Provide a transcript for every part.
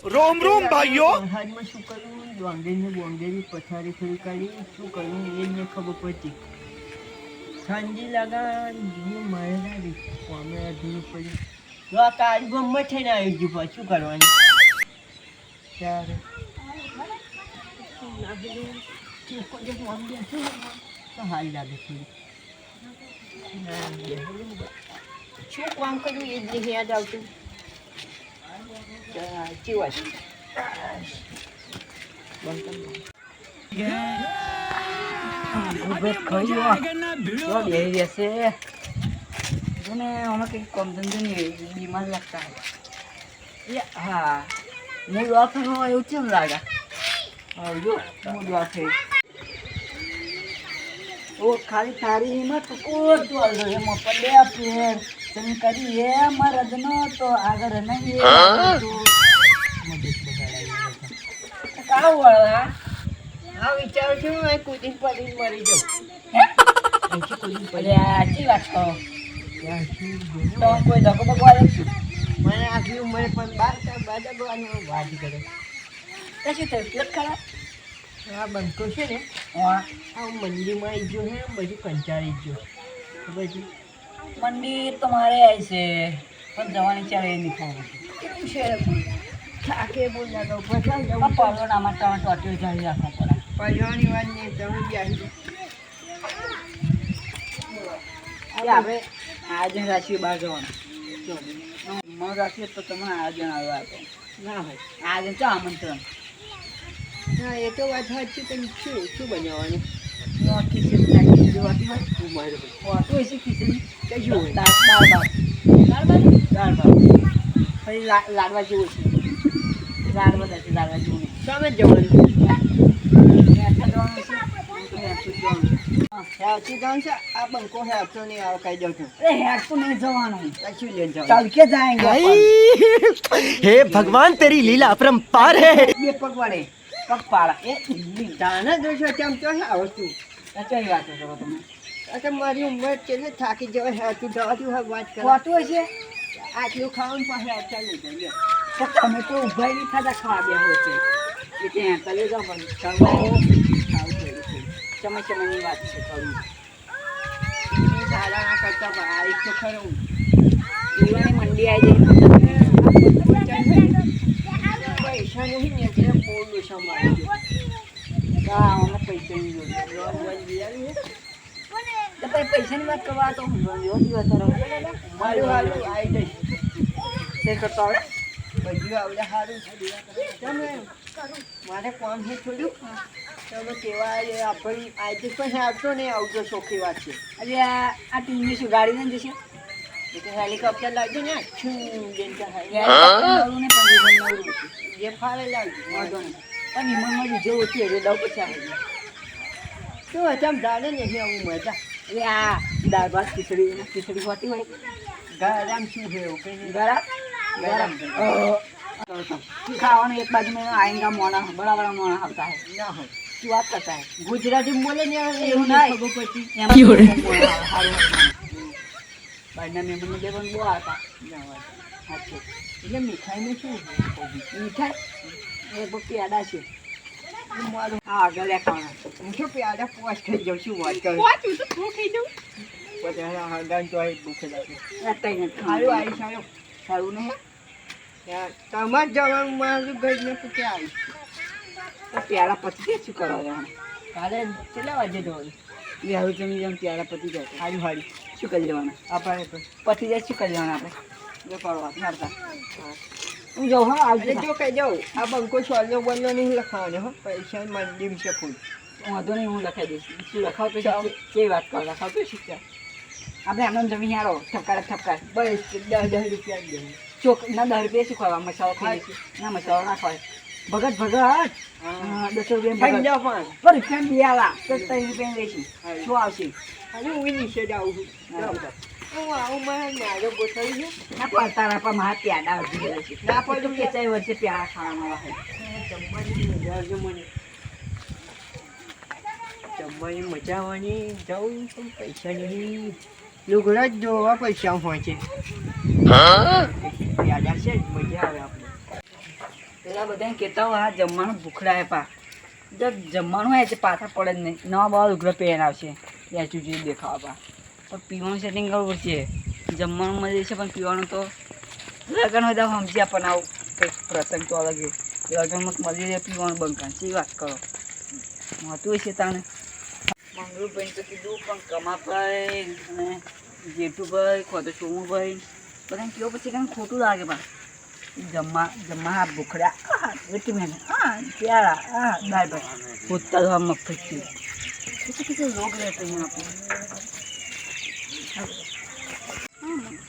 रोम रोम भाइयों હાજમાં શું કરવું બોંગેની પથારી ફરી કાઢી શું કરવું એ મને ખબર પડતી ઠંડી લાગા મારે અમે અધૂરું પડ્યું તો આ કાળી ગમત થઈને આવી ગયું પણ શું કરવાનું ત્યારે તો હાલ લાગે થોડી શું કામ કર્યું એ જ નહીં યાદ આવતું સાચી વાત બીમાર લાગતા હા મૂડ ઓફ હોય એવું કેમ લાગે જો મૂડ ઓફ ઓ ખાલી તારી હિંમત કોઈ એમાં પડે ફેર તમે કરી એ મરદનો તો આગળ નહીં કાવ વાળા હા વિચારું છું હું કુદીન પડીને મરી જાઉં સાચી વાત કહો તો કોઈ ધક્કો બગવા છું મને આટલી ઉંમરે પણ બાદગવાનું વાત કરે તો શું થયું પેટ ખરાબ હા બંકો છે ને હા હું મંદિરમાં આવી ગયો ને બધું કંટાળી ગયો પછી મંદિર તો મારે આવી છે પણ જવાની ચાલે એ નહીં ખાવું કેવું છે થાકે બોલ લાગો પછી પલોનામાં તમે ટોટીઓ જાળી રાખવા પડે પલોની વાત નહીં તમે બી આપણે આજે રાશિ બહાર જવાનું રાખીએ તો તમે આયોજન આવ્યા હતો ના હોય આયોજન તો આમંત્રણ ના એ તો વાત સાચી પણ શું બનાવવાનું ખીચડી ખીચડી કશું હોય દાળ ભાત પછી લાડવા જેવું છે લાડવા છે લાડવા જેવું સામે જ જવાનું જવાનું છે આ બંકો હેરતો નહીં આવે કઈ દઉં છું હેરતો નહીં જવાનું કશું લઈને જવાનું ચાલ કે જાયંગે हे भगवान तेरी लीला अपरंपार है બે પગ વડે પગ પાડા એ દાના જોશો કેમ તો હે વસ્તુ કઈ વાત કરો તમે અચ્છા મારી ઉંમર કેટલી થાકી જવાય હેરતું જવાતું હોય વાત કરો હોતું હશે આટલું ખાવાનું પાસે ચાલી જાય તમે તો ઉભા નહીં થતા ખાવા બે હોય છે એટલે ચાલી જાઓ પણ ચમચમની વાત છે કરું સારા કરતા ભાઈ તો ખરું દીવાની મંડી આવી જાય પૈસા નહીં ને એટલે બોલું સંભાળી હા અમે પૈસાની તો પૈસાની વાત કરવા તો મારું હારું આવી જઈશ તે કરતા હવે બધું આવડે સારું તમે મારે કોણ છે થોડું તમે કેવા આપણી આજે પણ આવતો નહીં આવજો ચોખ્ખી વાત છે અરે આ ટીવી શું ગાડી ને જશે એ તો હેલિકોપ્ટર લાવજો ને જે ફાવે લાવજો વાંધો નહીં પણ વિમાનમાં બીજો ઓછી એટલે દઉં પછી આવી શું હતા દાડે ને એટલે હું મજા એટલે આ દાળ ભાત ખીચડી હોતી હોય ગરમ શું છે એવું કંઈ ગરમ ખાવાનું એક બાજુ મેં આएंगा મોણા બરાબર મોણા આવતા હે ના હોય શું વાત કરતા હે ગુજરાતી બોલે ને એવું ના ખબર પડતી બહારના મહેમાનને બે પણ બહુ આવતા સાચું એટલે મીઠાઈનું શું મીઠાઈ એ પ્યાડા છે મારું હા આગળ ખાવાના હું શું પ્યાડા પોચ ખાઈ જાઉં છું વાત કરું ખાઈ જાઉં પછી હગાન તો ભૂખે લાગે સારું આવી સારું સારું નહીં તમારે જવાનું મારું ગઈને પૂછે આવીશ તો પ્યારા પતી જાય શું કરવા જવાનું કાલે કેટલા વાગે જવાનું એ હવે તમે જેમ પ્યારા પતી જાય સારું સારું શું કરી લેવાનું આપણે પતી જાય શું કરી લેવાનું આપણે જો કરવા હારતા હું જાઉં હા આજે જો કહી જાઉં આ બંકો સોલ્યો બોલ્યો નહીં લખાવાનો હો પૈસા મંડી છે ફૂલ વાંધો નહીં હું લખાઈ દઈશ શું લખાવ તો કેવી વાત કરો લખાવ તો શીખ્યા આપણે એમને જમીન યારો ઠપકાર બસ 10 રૂપિયા જ દેવું ચોક ના 10 રૂપિયા શું ખવા મસાલો ખાઈ ના મસાલો ના ખવાય ભગત 10 રૂપિયા પણ રૂપિયા બિયાલા તો 3 રૂપિયા લઈશું શું આવશે હજુ હું નીચે જ આવું છું આવું મારો ગોઠવી છે ના પડતા રાખવા મારા પ્યાડા આવતી છે ના પડે તો કેટલાય વર્ષે પ્યાડા ખાવાના હોય જમવાની મજા આવજો મને જમવાની મજા આવવાની જાઉં પણ પૈસા નહીં લુગડા જ જોવા પૈસા હોય છે પ્યાડા છે મજા આવે આપણે પેલા બધા કહેતા હોય આ જમવાનું ભૂખડા હે પા જો જમવાનું હોય એટલે પાછા પડે જ નહીં નવા બવા ઉઘરા પહેર આવશે યાચું જેવું દેખાવા પા પણ પીવાનું સેટિંગ કરવું પડશે જમવાનું મળી જશે પણ પીવાનું તો લગ્ન હોય તો સમજ્યા પણ આવું કંઈક પ્રસંગ તો અલગ લગ્નમાં મળી જાય પીવાનું બંકાન શી વાત કરો હોતું હશે તાણે મંગળુભાઈ તો કીધું પણ કમાભાઈ અને જેઠુભાઈ ખોટો સોમુભાઈ બધાને કેવું પછી કંઈ ખોટું લાગે પા જમવા હા ભૂખડા વેટી મેં પ્યારા દાળ ભાઈ પોતા તો મફત છે કેટલું રોગ રહેતો અહીંયા આપણે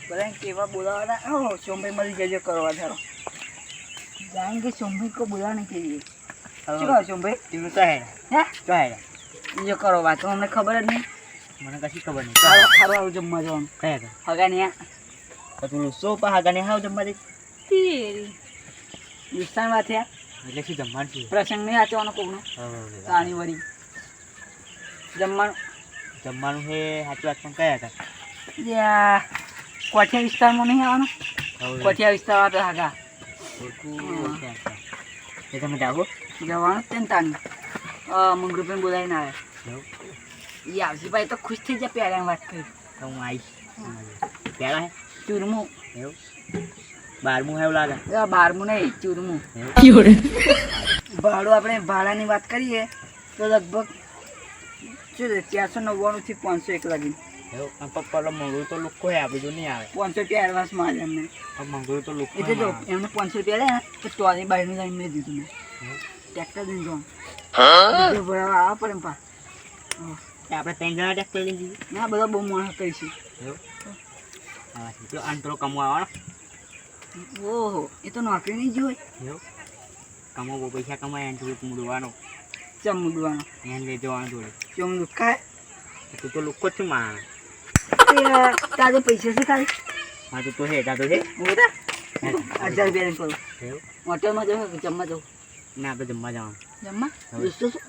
બધાને કેવા બોલાવાના હો સોમભાઈ મળી જજો કરવા ધારો જાएंगे સોમભાઈ કો બોલાને કે લીએ શું કહો સોમભાઈ તું તો હે તો હે જો કરો વાત અમને ખબર જ નહીં મને કશી ખબર નહીં સારું આવું જમવા જવાનું કયા હગાને તું સો પા હગાને હાવ જમવા દે વિસ્તાર વાત થયા એટલે શું જમવાનું છે પ્રસંગ નહીં સાચવાનો કોકનો તાણી વળી જમવાનું છે સાચી વાત પણ કયા હતા કોઠિયા વિસ્તારમાં નહીં આવવાનું કોઠિયા વિસ્તાર આપે હાગા એ તમે જાઓ જવાનું જ ને તાણી મંગળુભાઈ બોલાવીને આવે એ આવશે ભાઈ તો ખુશ થઈ જાય પ્યારાની વાત કરી તો હું આવીશ પ્યારા હે ચૂરમું એવું 12મું હે એવું લાગે 12મું નહીં ચૂરમું ભાડું આપણે ભાડાની વાત કરીએ તો લગભગ શું છે 499 થી 501 લગી એવું પપ્પા મંગળું તો લોકો હે આપણે જો નહીં આવે 500 રૂપિયા એડવાન્સમાં આવે એમને મંગળું તો લોકો એટલે જો એમને 500 રૂપિયા લે તો ટોલી બાઈનું જઈને મેં દીધું મેં ટ્રેક્ટર દઈને જવાનું ભરાવા આવવા પડે પા આપણે 3 જણા ટ્રેક્ટર લઈને જઈએ ના બધા બહુ માણસ કરીશું એવું હા તો અંતરો કમાવાનો ઓહો એ તો નોકરી નહીં જોઈ એવું કમાવો પૈસા કમાય એને થોડુંક મૂડવાનો ચમ મૂડવાનો એને લઈ જવાનું જોડે ચમ લુકાય તું તો લુકો જ છું માં તારે પૈસા છે ખાલી હા તો હે તાતો છે મોટા 1000 રૂપિયા કરું એવું હોટલમાં જવું જમવા જવું ના આપણે જમવા જવાનું જમવા લુસો છો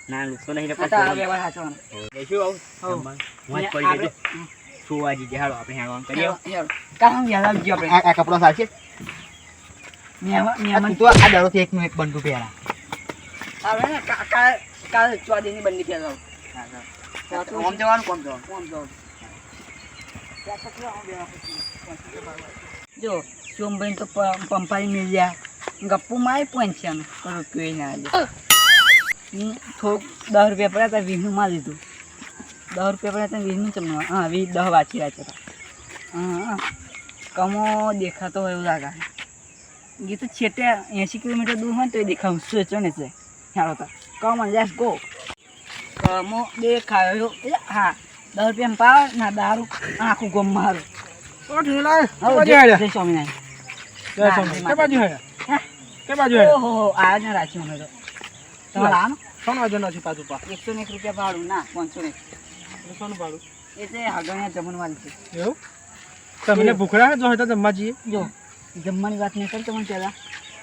ના લુસો નહીં પતા વ્યવહાર સાચવાનો લેશું આવું હું જ પડી જજો સુવાજી જે હાલો આપણે હેડવાનું કરીએ કામ યાદ આવજો આપણે આ કપડો સાચે મેં તો આ દાડોથી એકનું એક બંદૂક પહેરા હવે ને કાલ ચોદીની બંદી પહેરા ઓમ જવાનું કોમ જવાનું જો સોમભાઈ તો પંપાઈ મિલ જાય ગપ્પુમાં આવી પહોંચ્યાનું કરું પીવી ના આજે થોડુંક 10 રૂપિયા પડ્યા હતા 20નું માં લીધું 10 રૂપિયા પડ્યા હતા 20નું ચમવા હા 10 વાંચી રહ્યા હા કમો દેખાતો હોય એવું લાગે એ તો છેટે 80 કિલોમીટર દૂર હોય તો એ દેખાવું સોચો ને છે ખ્યાલ હતા કમ લેટ્સ ગો કમો દેખાયો હા 10 રૂપિયા પાવ ના દારૂ આખું ગમ મારું આયોજન રાખ્યું અમે તો તમારે આમ 101 રૂપિયા ભાડું ના 500 ભાડું એટલે આગળ જમણવાની છે એવું તમને ભૂખડા જો હતા જમવા જઈએ જો જમવાની વાત નહીં કરી તમને પહેલા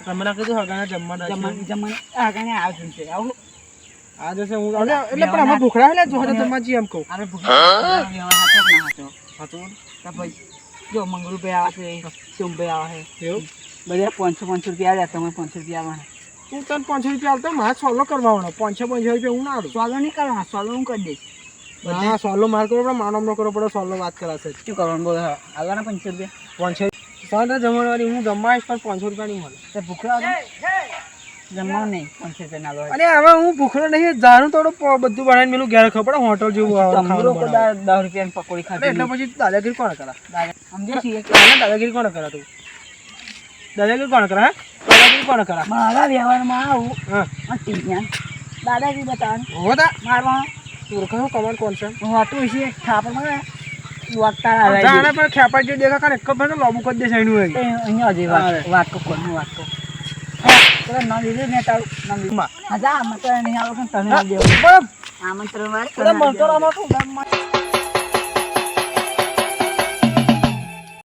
તમને કીધું હગાને જમવાનું હગાને આવશે છે આવું આ જશે હું એટલે પણ અમે ભૂખડા એટલે જો હતા જમવા જઈએ એમ કહું આપણે ભૂખડા ના હતો તો ભાઈ જો મંગળુભાઈ આવે છે સોમભાઈ આવે છે એવું બધા 500 રૂપિયા આવ્યા તમે 500 રૂપિયા આવવાના તું તને 500 રૂપિયા આવતો મારે સોલો કરવાનો 500 રૂપિયા હું ના આવું સોલો નહીં કરવાનો સોલો હું કરી દઈશ હા સોલો માર કરવો પડે માનો ન કરવો પડે સોલો વાત કરાશે શું કરવાનું બોલ આવવાના 500 રૂપિયા 500 સાડા જમણવાળી હું જમાઈશ પણ 500 રૂપિયા નહીં મળે તે ભૂખડા જમવાનું નહીં 500 રૂપિયા ના લો અરે હવે હું ભૂખડો નહીં જાણું થોડું બધું બનાવીને મેલું ઘેર ખબર હોટલ જેવું 10 રૂપિયાની પકોડી ખાધી એટલે પછી દાદાગીરી કોણ કરા સમજે છીએ દાદાગીરી કોણ કરા તું દાદાગીરી કોણ કરા દાદાગીરી કોણ કરા મારા વ્યવહારમાં આવું હા ટીඥા દાદાગીરી બતાવ હોતા મારવા તુરખો કમાન કોણ છે હોતું છે ખાપર માં વાકતા આવે જાણે પણ ખેપા જે દેખા કાને ખબર ન લોબુ કરી દે સાઈનું હોય અહીંયા જે વાત કો કોણ વાત કો તો ના લીધે ને તારું નામ લીધું હા જા મત નહીં આવો તમે દેવ આમંત્રણ વાર તો મત